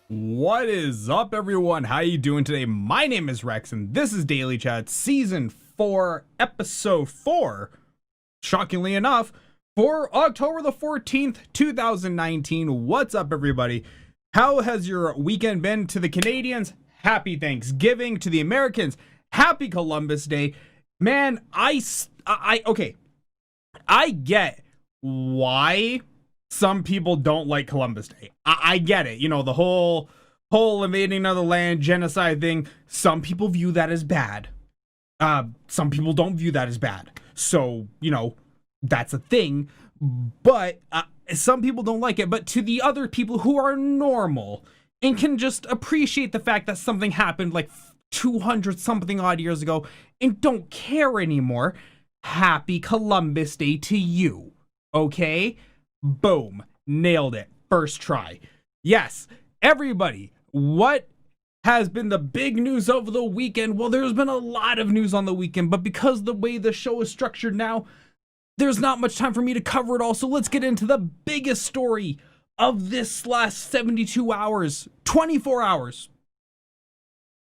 What is up, everyone? How you doing today? My name is Rex, and this is Daily Chat Season 4, Episode 4, shockingly enough, for October the 14th, 2019. What's up, everybody? How has your weekend been? To the Canadians, happy Thanksgiving. To the Americans, happy Columbus Day. Man, okay, I get why some people don't like Columbus Day. I get it. You know, the whole invading another land, genocide thing. Some people view that as bad. Some people don't view that as bad. So, you know, that's a thing. But some people don't like it. But to the other people who are normal and can just appreciate the fact that something happened like 200 something odd years ago and don't care anymore, happy Columbus Day to you. Okay? Boom. Nailed it. First try. Yes, everybody, what has been the big news over the weekend? Well, there's been a lot of news on the weekend, but because the way the show is structured now, there's not much time for me to cover it all. So let's get into the biggest story of this last 72 hours, 24 hours,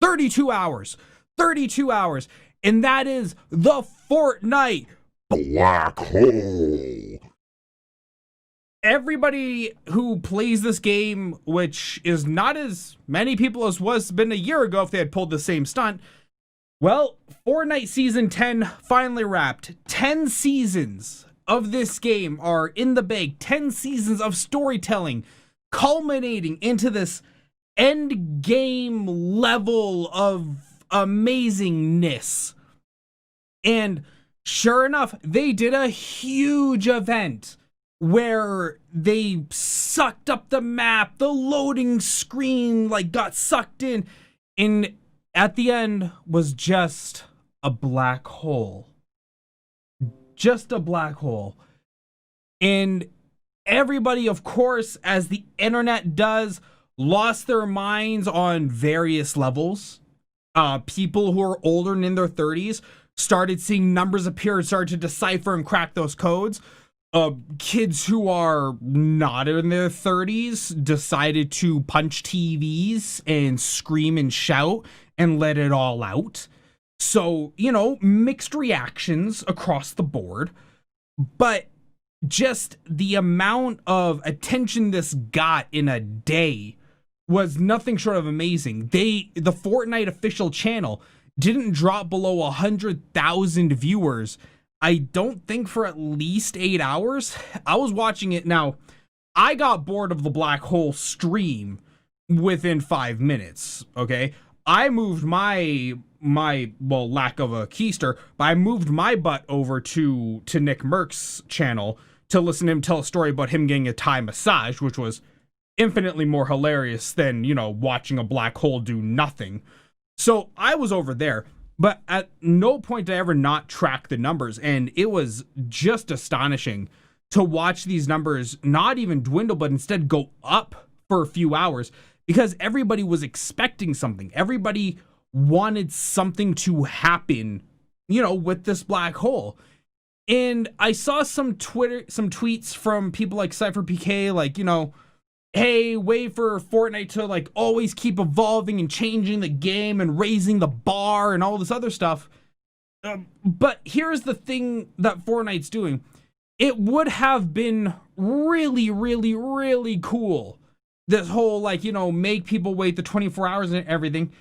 32 hours, 32 hours, and that is the Fortnite Black Hole. Everybody who plays this game, which is not as many people as was been a year ago if they had pulled the same stunt, well, Fortnite Season 10 finally wrapped. 10 seasons of this game are in the bag. 10 seasons of storytelling culminating into this end game level of amazingness. And sure enough, they did a huge event where they sucked up the map, the loading screen like got sucked in, and at the end was just a black hole. Just a black hole. And everybody, of course, as the internet does, lost their minds on various levels. People who are older and in their 30s started seeing numbers appear and started to decipher and crack those codes. Kids who are not in their 30s decided to punch TVs and scream and shout and let it all out. So, you know, mixed reactions across the board. But just the amount of attention this got in a day was nothing short of amazing. The Fortnite official channel didn't drop below 100,000 viewers, I don't think, for at least 8 hours. I was watching it. Now, I got bored of the black hole stream within 5 minutes, okay? I moved my well, lack of a keister, but I moved my butt over to Nick Merck's channel to listen to him tell a story about him getting a Thai massage, which was infinitely more hilarious than, you know, watching a black hole do nothing. So I was over there. But at no point did I ever not track the numbers, and it was just astonishing to watch these numbers not even dwindle, but instead go up for a few hours, because everybody was expecting something. Everybody wanted something to happen, you know, with this black hole. And I saw some tweets from people like CypherPK, like, you know, hey, wait for Fortnite to like always keep evolving and changing the game and raising the bar and all this other stuff. But here's the thing that Fortnite's doing. It would have been really, really, really cool, this whole, like, you know, make people wait the 24 hours and everything,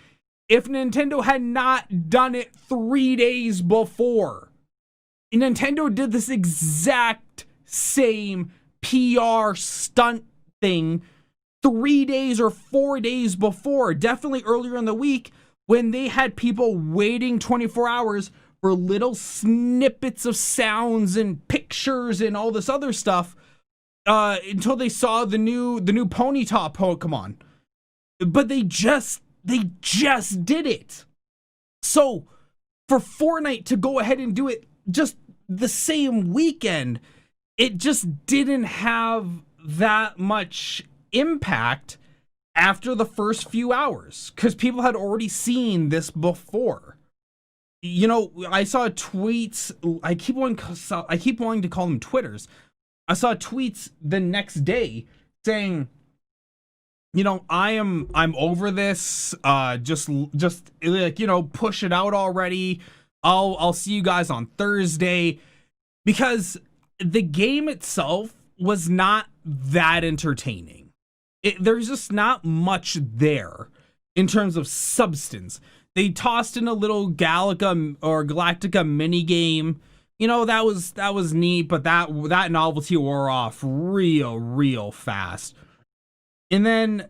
if Nintendo had not done it 3 days before. And Nintendo did this exact same PR stunt thing 3 days or 4 days before, definitely earlier in the week, when they had people waiting 24 hours for little snippets of sounds and pictures and all this other stuff until they saw the new Ponyta Pokemon. But they just did it. So for Fortnite to go ahead and do it just the same weekend, it just didn't have that much impact after the first few hours, because people had already seen this before. You know, I saw tweets. I keep wanting to call them Twitters. I saw tweets the next day saying, I'm over this. Just like, push it out already. I'll see you guys on Thursday, because the game itself was not that entertaining. There's just not much there in terms of substance. They tossed in a little Galactica mini game. That was neat, but that novelty wore off real fast. And then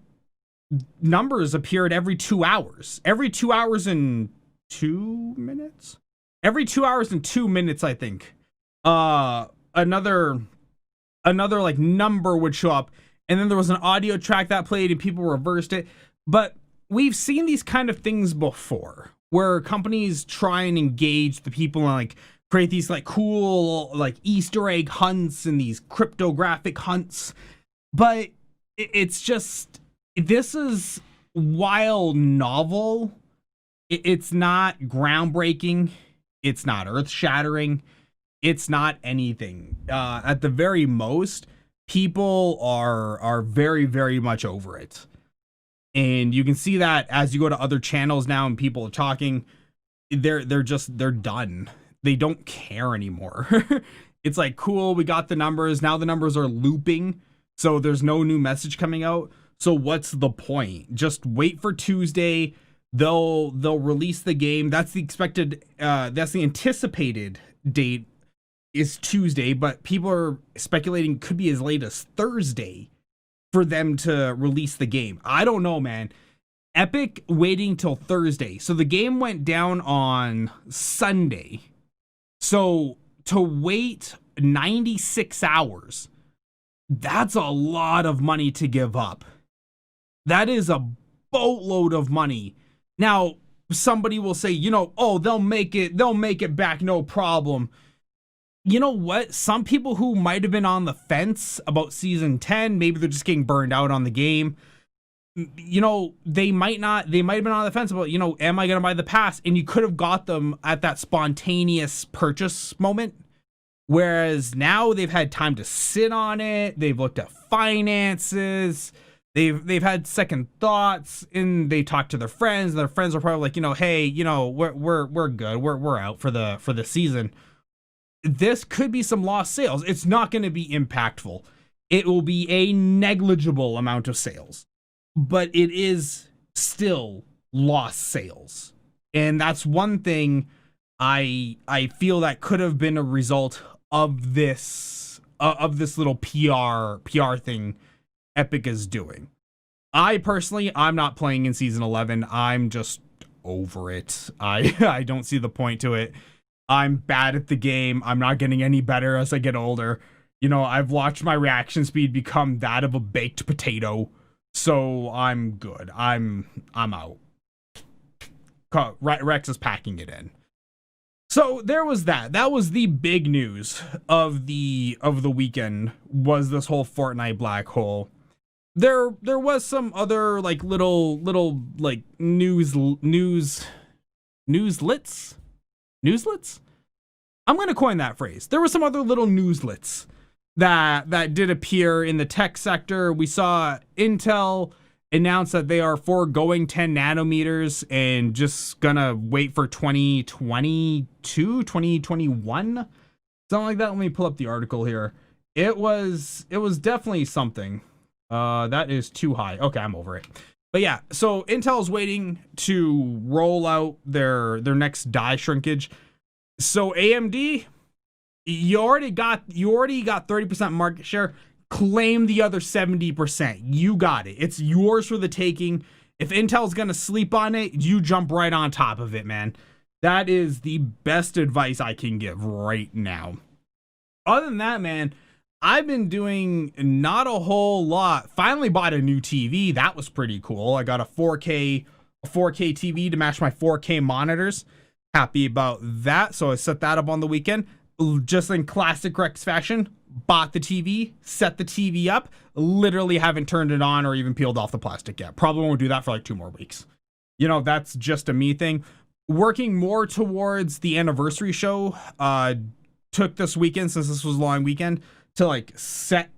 numbers appeared every 2 hours. Every 2 hours and 2 minutes? Every 2 hours and 2 minutes, I think. Another like number would show up, and then there was an audio track that played and people reversed it. But we've seen these kind of things before, where companies try and engage the people and like create these like cool like Easter egg hunts and these cryptographic hunts. But it's just, this is, while novel, it's not groundbreaking, it's not earth-shattering, it's not anything. At the very most, people are very much over it. And you can see that as you go to other channels now and people are talking, they're done. They don't care anymore. It's like, cool, we got the numbers. Now the numbers are looping, so there's no new message coming out. So what's the point? Just wait for Tuesday. They'll release the game. That's the anticipated date is Tuesday, but people are speculating could be as late as Thursday for them to release the game. I don't know, man. Epic waiting till Thursday. So the game went down on Sunday. So to wait 96 hours, that's a lot of money to give up. That is a boatload of money. Now, somebody will say, oh, they'll make it back, no problem. You know what? Some people who might have been on the fence about season 10, maybe they're just getting burned out on the game. They might have been on the fence about, am I going to buy the pass? And you could have got them at that spontaneous purchase moment. Whereas now they've had time to sit on it. They've looked at finances. They've had second thoughts, and they talk to their friends. Their friends are probably like, hey, we're good. We're out for the season. This could be some lost sales. It's not going to be impactful. It will be a negligible amount of sales, but it is still lost sales. And that's one thing I feel that could have been a result of this little PR thing Epic is doing. I'm not playing in season 11. I'm just over it. I don't see the point to it. I'm bad at the game. I'm not getting any better as I get older. I've watched my reaction speed become that of a baked potato. So I'm good. I'm out. Rex is packing it in. So there was that. That was the big news of the weekend, was this whole Fortnite black hole. There was some other like little like newslets. I'm gonna coin that phrase. There were some other little newslets that did appear in the tech sector. We saw Intel announce that they are foregoing 10 nanometers and just gonna wait for 2022, 2021, something like that. Let me pull up the article here. It was definitely something. That is too high. Okay, I'm over it. But yeah, so Intel's waiting to roll out their next die shrinkage. So AMD, you already got 30% market share. Claim the other 70%. You got it. It's yours for the taking. If Intel's gonna sleep on it, you jump right on top of it, man. That is the best advice I can give right now. Other than that, man, I've been doing not a whole lot. Finally bought a new TV. That was pretty cool. I got a 4K TV to match my 4K monitors. Happy about that. So I set that up on the weekend. Just in classic Rex fashion, bought the TV, set the TV up, literally haven't turned it on or even peeled off the plastic yet. Probably won't do that for like 2 more weeks. That's just a me thing. Working more towards the anniversary show. Took this weekend, since this was a long weekend, to set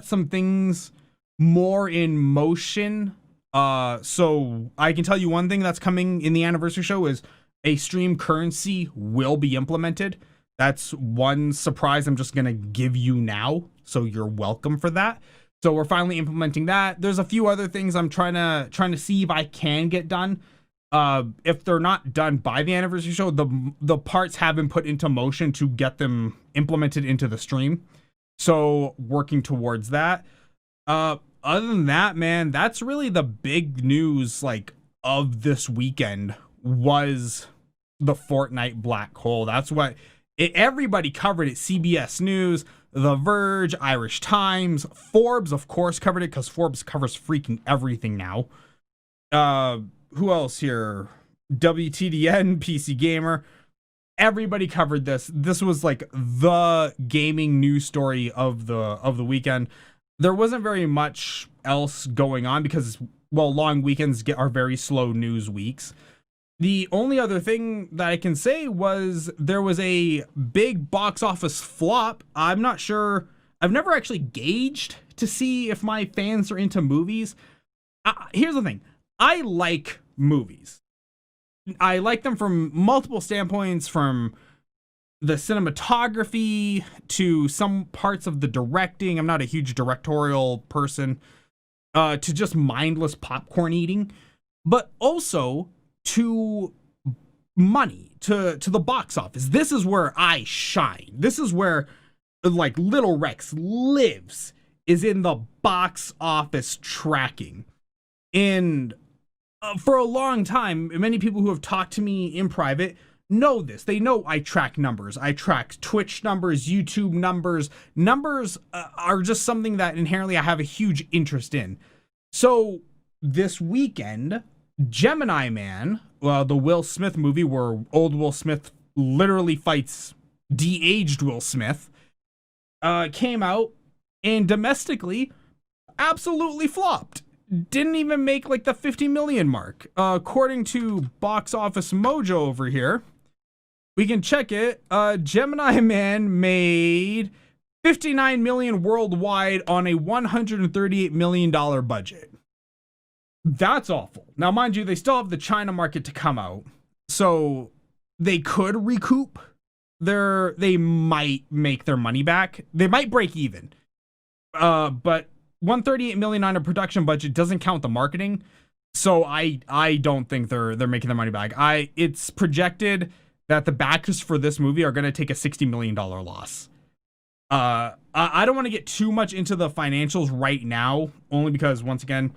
some things more in motion. So I can tell you one thing that's coming in the anniversary show is a stream currency will be implemented. That's one surprise I'm just gonna give you now, so you're welcome for that. So we're finally implementing that. There's a few other things I'm trying to see if I can get done. If they're not done by the anniversary show, the parts have been put into motion to get them implemented into the stream. So working towards that. Other than that, man, that's really the big news like of this weekend was the Fortnite black hole. That's what everybody covered it. CBS News, The Verge, Irish Times, Forbes, of course, covered it because Forbes covers freaking everything now. Who else here? WTDN, PC Gamer. Everybody covered this. This was like the gaming news story of the weekend. There wasn't very much else going on because, well, long weekends are very slow news weeks. The only other thing that I can say was there was a big box office flop. I'm not sure. I've never actually gauged to see if my fans are into movies. Here's the thing. I like movies. I like them from multiple standpoints, from the cinematography to some parts of the directing. I'm not a huge directorial person, to just mindless popcorn eating, but also to money, to the box office. This is where I shine. This is where like Little Rex lives, is in the box office tracking. And for a long time, many people who have talked to me in private know this. They know I track numbers. I track Twitch numbers, YouTube numbers. Numbers are just something that inherently I have a huge interest in. So this weekend, Gemini Man, the Will Smith movie where old Will Smith literally fights de-aged Will Smith, came out and domestically absolutely flopped. Didn't even make like the 50 million mark. According to Box Office Mojo over here, we can check it. Gemini Man made 59 million worldwide on a $138 million budget. That's awful. Now, mind you, they still have the China market to come out, so they could recoup they might make their money back. They might break even. But 138 million on a production budget doesn't count the marketing, so I don't think they're making their money back. It's projected that the backers for this movie are going to take a $60 million loss. I don't want to get too much into the financials right now, only because once again,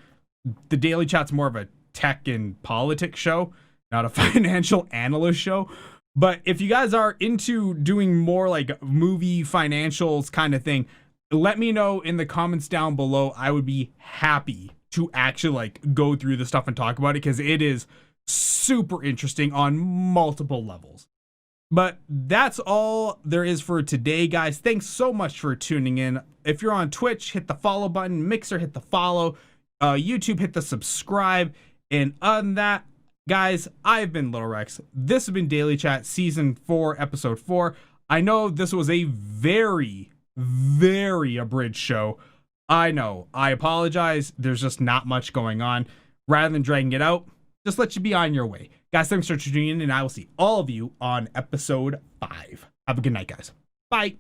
the Daily Chat's more of a tech and politics show, not a financial analyst show. But if you guys are into doing more like movie financials kind of thing, let me know in the comments down below. I would be happy to actually like go through the stuff and talk about it because it is super interesting on multiple levels. But that's all there is for today, guys. Thanks so much for tuning in. If you're on Twitch, hit the follow button. Mixer, hit the follow. YouTube, hit the subscribe. And other than that, guys, I've been Little Rex. This has been Daily Chat Season 4, Episode 4. I know this was a very abridged show. I know. I apologize. There's just not much going on. Rather than dragging it out, just let you be on your way. Guys, thanks for tuning in, and I will see all of you on episode 5. Have a good night, guys. Bye.